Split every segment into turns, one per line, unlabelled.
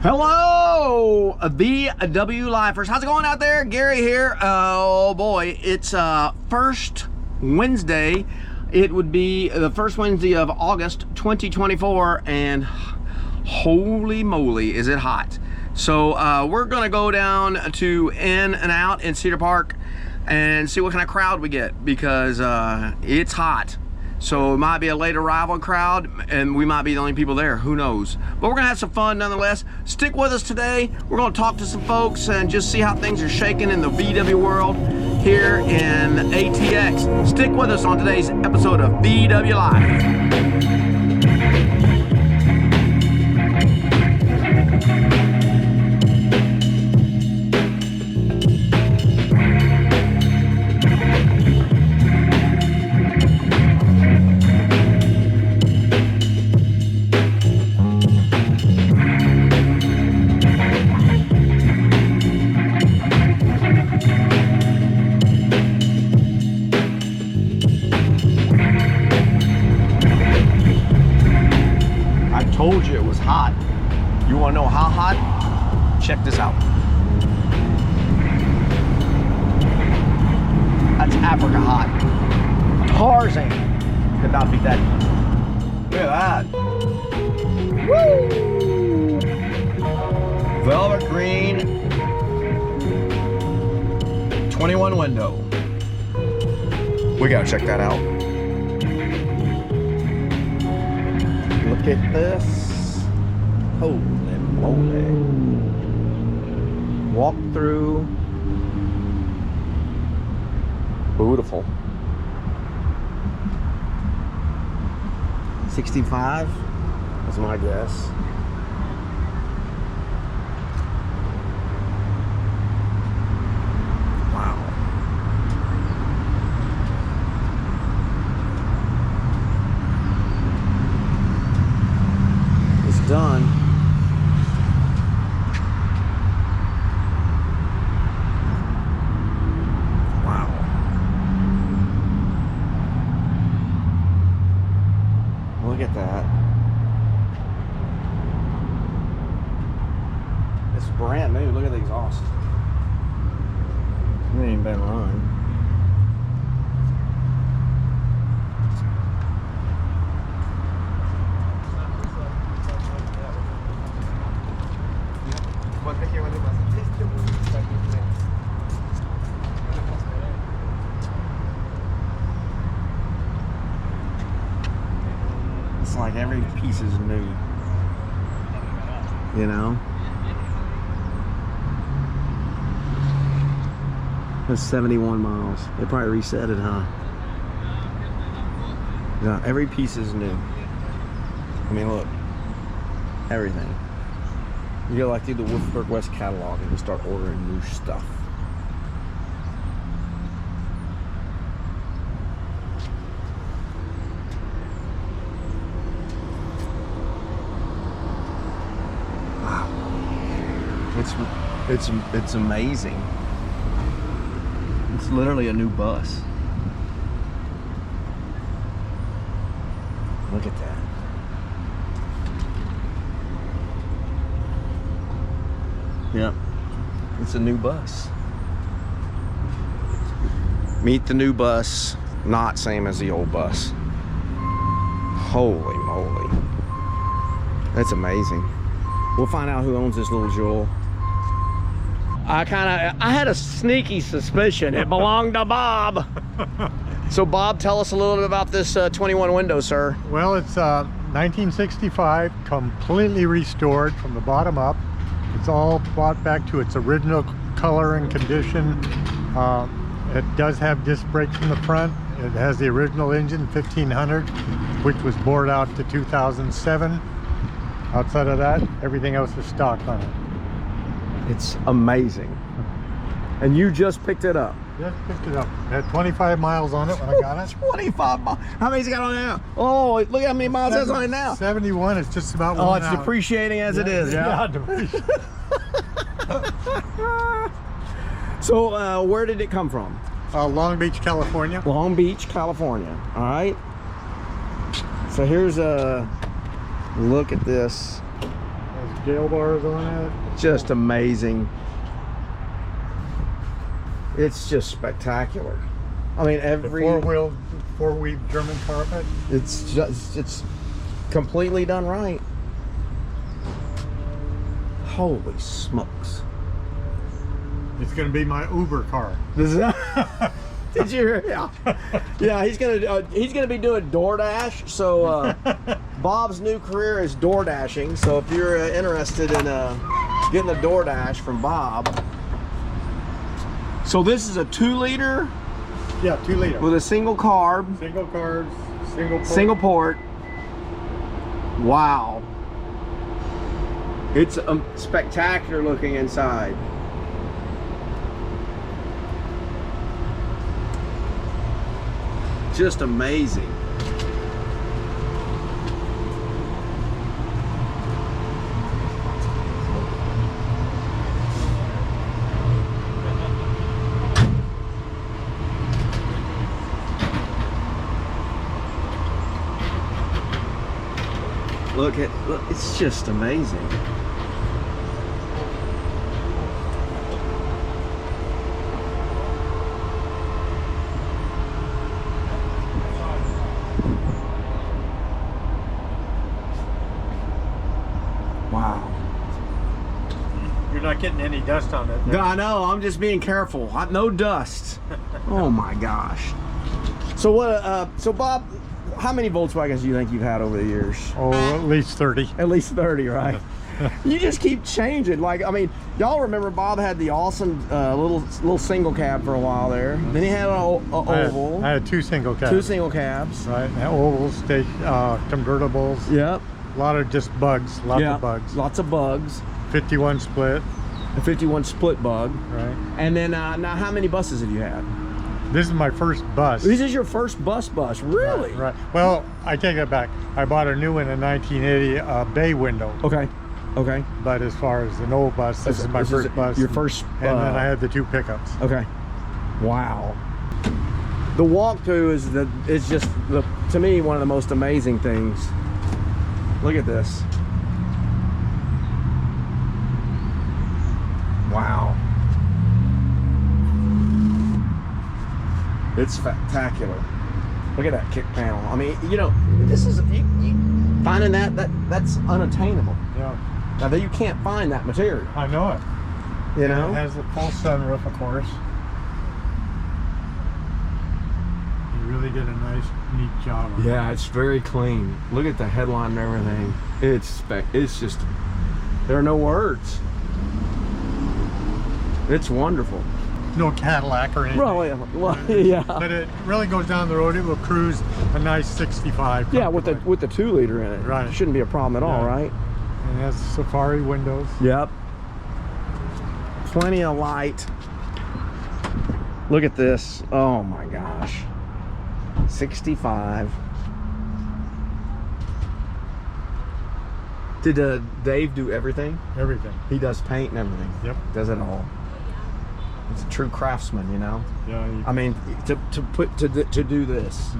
Hello, VW Lifers. How's it going out there? Gary here. Oh boy, it's first Wednesday. It would be the first Wednesday of August 2024, and holy moly, is it hot. So we're gonna go down to In-N-Out in Cedar Park and see what kind of crowd we get, because it's hot. So it might be a late arrival crowd, and we might be the only people there, who knows. But we're gonna have some fun nonetheless. Stick with us today. We're gonna talk to some folks and just see how things are shaking in the VW world here in ATX. Stick with us on today's episode of VW Live. Told you it was hot. You want to know how hot? Check this out. That's Africa hot. Tarzan could not beat that. Look at that. Woo! Velvet green 21 window. We gotta check that out. Look at this. Holy moly. Walk through. Beautiful. 65 is my guess. Wow. Done. Wow. Look at that. It's brand new. Look at the exhaust. It ain't been run. It's like every piece is new, you know? That's 71 miles. They probably reset it, huh? Yeah, every piece is new. I mean, look, everything. You go like through the Wolfsburg West catalog and just start ordering new stuff. Wow. It's amazing. It's literally a new bus. Look at that. Yep, it's a new bus. Meet the new bus, not same as the old bus. Holy moly. That's amazing. We'll find out who owns this little jewel. I had a sneaky suspicion it belonged to Bob. So Bob, tell us a little bit about this 21 window, sir.
Well, it's 1965, completely restored from the bottom up. It's all brought back to its original color and condition. It does have disc brakes in the front. It has the original engine, 1500, which was bored out to 2007. Outside of that, everything else is stock on it.
It's amazing. And you just picked it up.
Just picked it up. It had 25 miles on it when I got it.
25 miles. How many's it got on it now? Oh, look how many miles it's on it now.
71. It's just about
Oh, it's depreciating as it is. Yeah. So, where did it come from?
Long Beach, California.
Long Beach, California. All right. So here's a look at this.
Jail bars on it.
Just amazing. It's just spectacular. I mean, every
four-weave German carpet.
it's completely done right. Holy smokes!
It's going to be my Uber car.
Did you hear? Yeah. He's gonna be doing DoorDash. So Bob's new career is door dashing. So if you're interested in getting a DoorDash from Bob, so this is a 2-liter.
Yeah, 2-liter
with a single carb.
Single carbs, single port.
Single port. Wow. It's spectacular looking inside. Just amazing. Look, it's just amazing. Wow.
You're not getting any dust on it.
I know, I'm just being careful. No dust. Oh my gosh. So what, so Bob, how many Volkswagens do you think you've had over the years?
Oh, at least 30.
At least 30, right? You just keep changing. Like, I mean, y'all remember Bob had the awesome little single cab for a while there. Then he had an oval.
I had 2 single cabs.
2 single cabs.
Right, and ovals, convertibles.
Yep.
A lot of just bugs, lots of bugs.
Lots of bugs.
51 split.
A 51 split bug.
Right.
And then, now how many buses have you had?
This is my first bus.
This is your first bus, really?
Right. Well, I take it back. I bought a new one in 1980, bay window.
Okay. Okay.
But as far as an old bus, this is my first bus.
Your first.
And then I had the 2 pickups.
Okay. Wow. The walkthrough is just to me one of the most amazing things. Look at this. Wow. It's spectacular. Look at that kick panel. I mean, you know, this is you finding that's unattainable.
Yeah.
Now you can't find that material.
I know it.
You know,
it has the full sunroof, of course. You really did a nice, neat job.
Yeah, it's very clean. Look at the headline and everything. It's just, there are no words. It's wonderful.
No Cadillac or anything.
Well, yeah.
But it really goes down the road. It will cruise a nice 65.
Yeah, with the 2-liter in it.
Right.
It shouldn't be a problem at all, right?
And it has Safari windows.
Yep. Plenty of light. Look at this. Oh my gosh. 65. Did Dave do everything?
Everything.
He does paint and everything.
Yep.
Does it all. He's a true craftsman, you know.
Yeah.
I mean, to do this,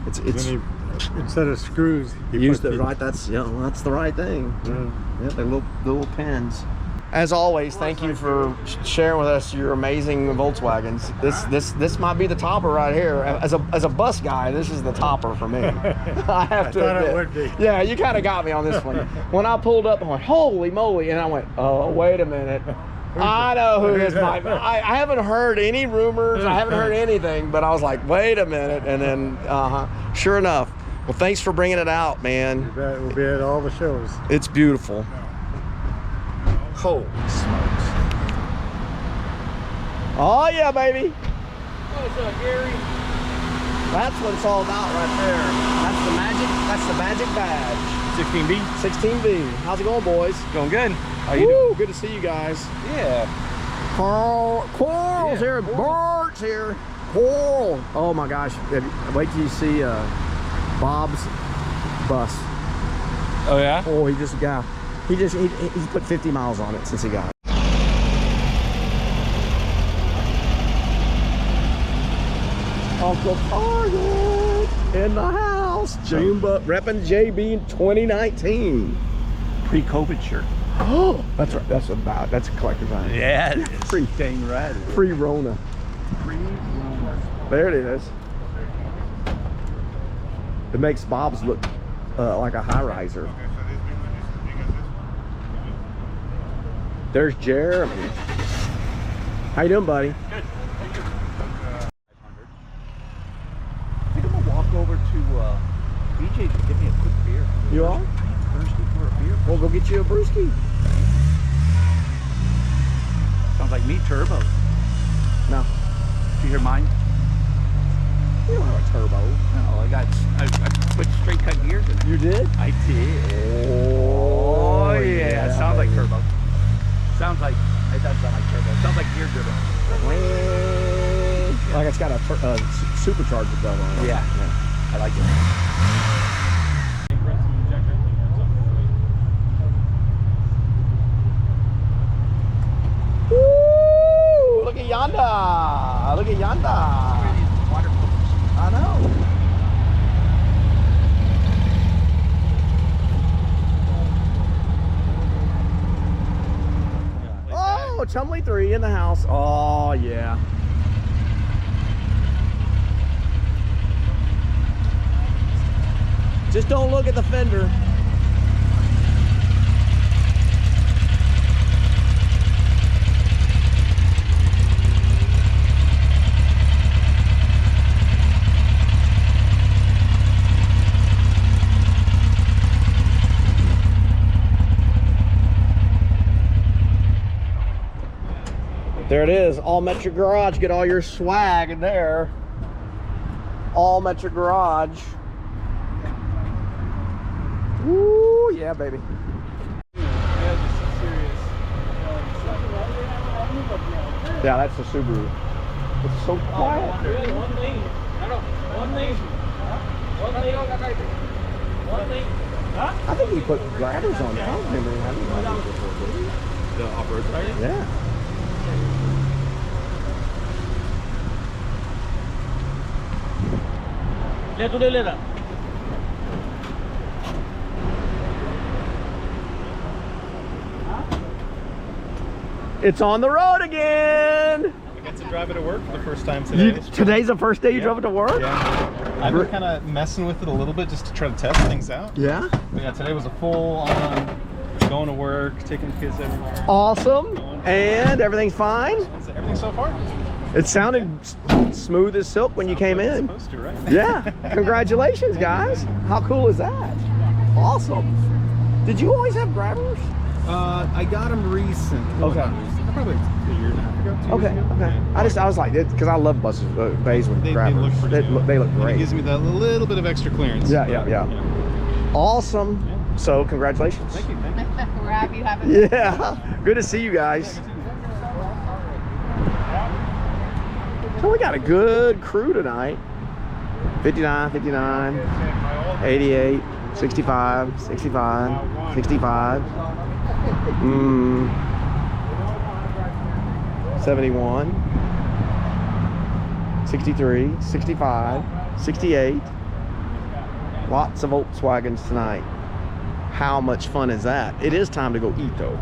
it's
instead of screws,
he used the right. That's that's the right thing. Yeah, the little pins. As always, thank you for sharing with us your amazing Volkswagens. This might be the topper right here. As a bus guy, this is the topper for me. I have to admit.
It would be.
Yeah, you kind of got me on this one. When I pulled up, I went, holy moly, and I went, oh, wait a minute. I know who this might be. I haven't heard any rumors. I haven't heard anything, but I was like, wait a minute. And then, sure enough. Well, thanks for bringing it out, man.
We'll be at all the shows.
It's beautiful. Holy smokes. Oh, yeah, baby.
What's up, Gary?
That's what it's all about right there. That's the magic badge.
16B?
16B. How's it going, boys?
Going good. How you
Woo,
doing?
good to see you guys.
Yeah.
Coral's here. Bart's here. Coral. Oh my gosh. Wait till you see Bob's bus.
Oh yeah?
Oh, he put 50 miles on it since he got it. Uncle Target in the house. June repping JB in 2019.
Pre-COVID shirt.
Oh, that's right. That's a collector's item.
Yeah, it is.
Free.
Dang right.
Free Rona. There it is. It makes Bob's look like a high riser. There's Jeremy. How you doing, buddy?
Good. I think I'm gonna walk over to BJ to get me a quick beer.
You all?
Thirsty for a beer.
We'll go get you a brewski.
Sounds like me, turbo.
No.
Did you hear mine?
You don't have a turbo.
No, I put straight cut gears in it.
You did?
I did.
Oh,
yeah. Sounds like turbo. Sounds like, it doesn't sound like turbo. It sounds like gear driven.
Like it's got a supercharger belt on it.
Yeah. I like it.
Woo! Look at yonder. Look at yonder. I know. Oh, Chumley 3 in the house. Oh, yeah. Just don't look at the fender. There it is, All Metric Garage. Get all your swag in there. All Metric Garage. Woo, yeah, baby. Yeah, that's the Subaru. It's so quiet. I think he put grabbers on that. I don't remember having grabbers before, did he?
The off-road tire?
Yeah. It's on the road again.
I got to drive it to work for the first time today.
Today's the first day you drove it to work?
Yeah. I've been kind of messing with it a little bit just to try to test things out.
Yeah.
But yeah, today was a full on going to work, taking the kids everywhere.
Awesome. And everything's fine?
Everything so far?
It sounded smooth as silk when you came in.
Supposed to, right?
Yeah. Congratulations, guys. How cool is that? Awesome. Did you always have grabbers?
I got them recent.
Okay.
Probably a year and a half ago. 2
Okay,
years ago.
okay.
Yeah.
I was like, because I love buses, bays with
They
grabbers.
look pretty good.
They look
And
great.
it gives me that little bit of extra clearance.
Yeah,
but,
yeah. Awesome.
Yeah.
So, congratulations.
Thank you.
We're happy you have it.
Yeah. Good to see you guys. So we got a good crew tonight. 59, 59, 88, 65, 65, 65, 71, 63, 65, 68. Lots of Volkswagens tonight. How much fun is that? It is time to go eat though.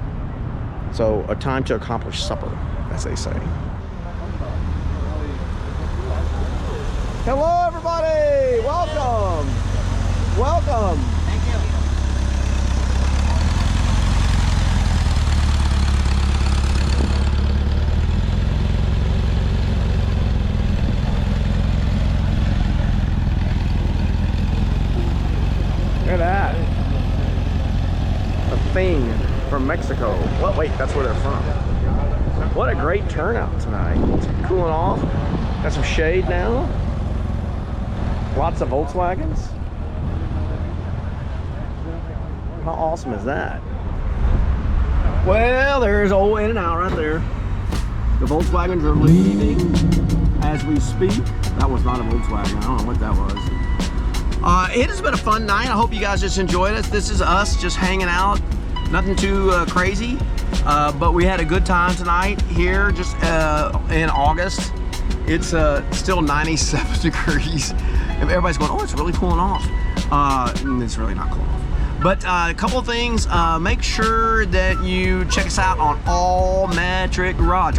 So a time to accomplish supper, as they say. Hello everybody, welcome. Welcome.
Thank you.
Look at that. A thing from Mexico. Well, wait, that's where they're from. What a great turnout tonight. It's cooling off. Got some shade now. Lots of Volkswagens. How awesome is that? Well, there's old In-N-Out right there. The Volkswagens are leaving as we speak. That was not a Volkswagen. I don't know what that was. It has been a fun night. I hope you guys just enjoyed it. This is us just hanging out. Nothing too crazy, but we had a good time tonight here just in August. It's still 97 degrees. Everybody's going, oh, it's really cooling off. It's really not cooling off. But a couple of things, make sure that you check us out on All Metric Garage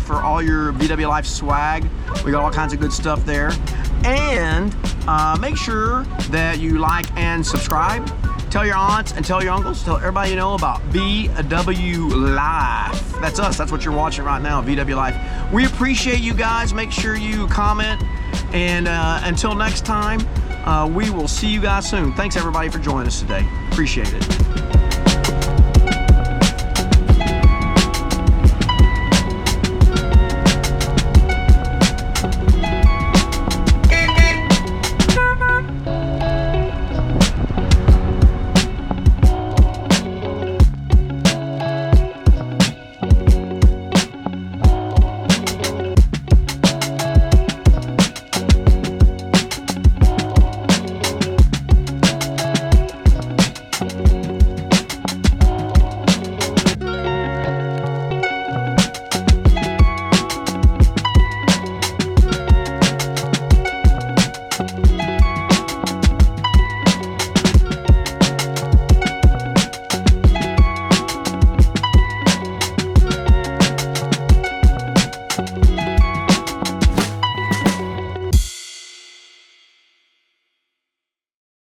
for all your VW Life swag. We got all kinds of good stuff there. And make sure that you like and subscribe. Tell your aunts and tell your uncles, tell everybody you know about VW Life. That's us, that's what you're watching right now, VW Life. We appreciate you guys. Make sure you comment. And until next time, we will see you guys soon. Thanks everybody for joining us today. Appreciate it.